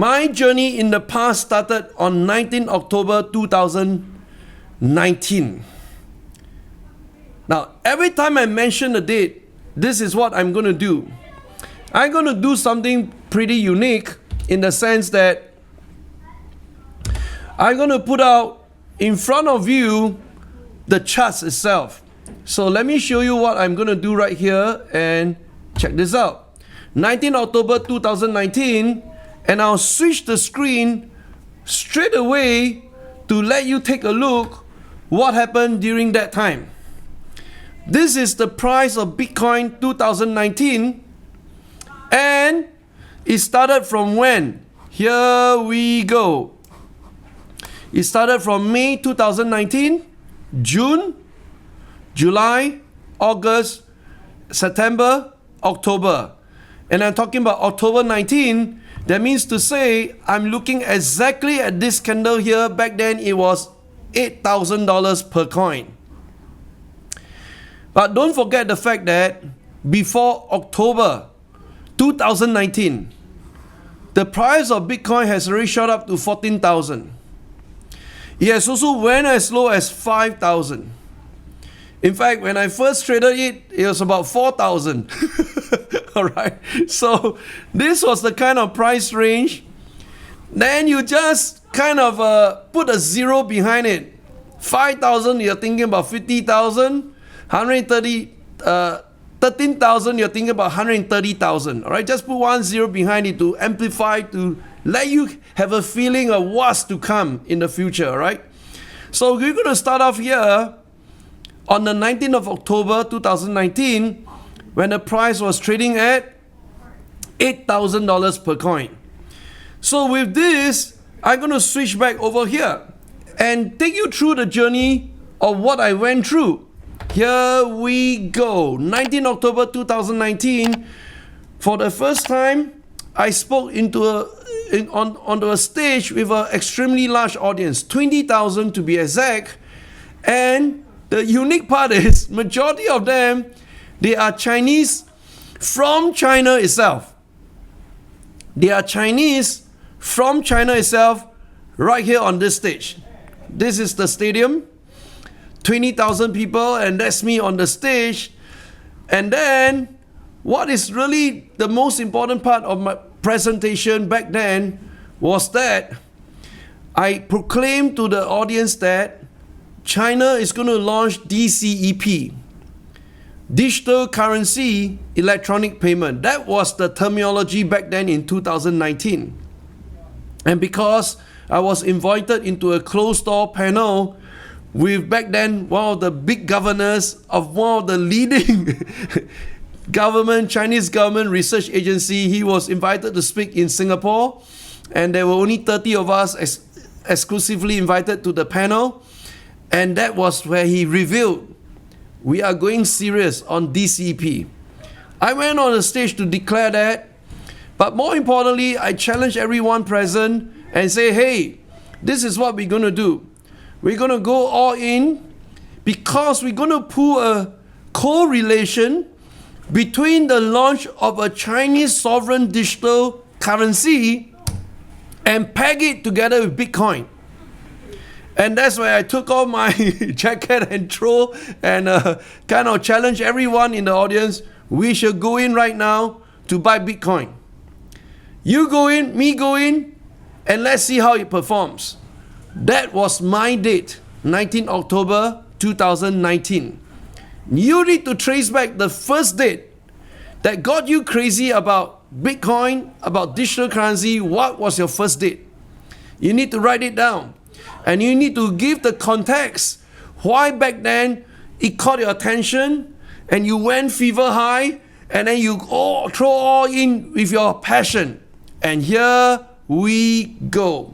My journey in the past started on 19 October 2019. Now, every time I mention a date, this is what I'm going to do. I'm going to do something pretty unique in the sense that I'm going to put out in front of you the charts itself. So let me show you what I'm going to do right here and check this out. 19 October 2019, and I'll switch the screen straight away to let you take a look what happened during that time. This is the price of Bitcoin 2019, and it started from when? Here we go. It started from May 2019, June, July, August, September, October. And I'm talking about October 19. That means to say I'm looking exactly at this candle here. Back then it was $8,000 per coin. But don't forget the fact that before October 2019, the price of Bitcoin has already shot up to 14,000. It has also went as low as 5,000. In fact, when I first traded it, it was about 4,000. All right. So this was the kind of price range. Then you just kind of put a zero behind it. 5,000, you're thinking about 50,000. 13,000, you're thinking about 130,000. All right. Just put 10 behind it to amplify, to let you have a feeling of what's to come in the future. All right. So we're going to start off here on the 19th of October 2019, when the price was trading at $8,000 per coin. So with this, I'm going to switch back over here and take you through the journey of what I went through. Here we go. 19 October 2019. For the first time, I spoke onto a stage with an extremely large audience, 20,000 to be exact. And the unique part is, majority of them, they are Chinese from China itself. They are Chinese from China itself right here on this stage. This is the stadium, 20,000 people, and that's me on the stage. And then, what is really the most important part of my presentation back then was that I proclaimed to the audience that China is going to launch DCEP, Digital Currency Electronic Payment. That was the terminology back then in 2019. And because I was invited into a closed-door panel with back then one of the big governors of one of the leading Chinese government research agency, he was invited to speak in Singapore, and there were only 30 of us exclusively invited to the panel. And that was where he revealed, we are going serious on DCP. I went on the stage to declare that, but more importantly, I challenged everyone present and say, hey, this is what we're going to do. We're going to go all in because we're going to pull a correlation between the launch of a Chinese sovereign digital currency and peg it together with Bitcoin. And that's why I took off my jacket and throw and kind of challenge everyone in the audience. We should go in right now to buy Bitcoin. You go in, me go in, and let's see how it performs. That was my date, 19 October 2019. You need to trace back the first date that got you crazy about Bitcoin, about digital currency. What was your first date? You need to write it down. And you need to give the context why back then it caught your attention and you went fever high, and then you throw all in with your passion. And here we go.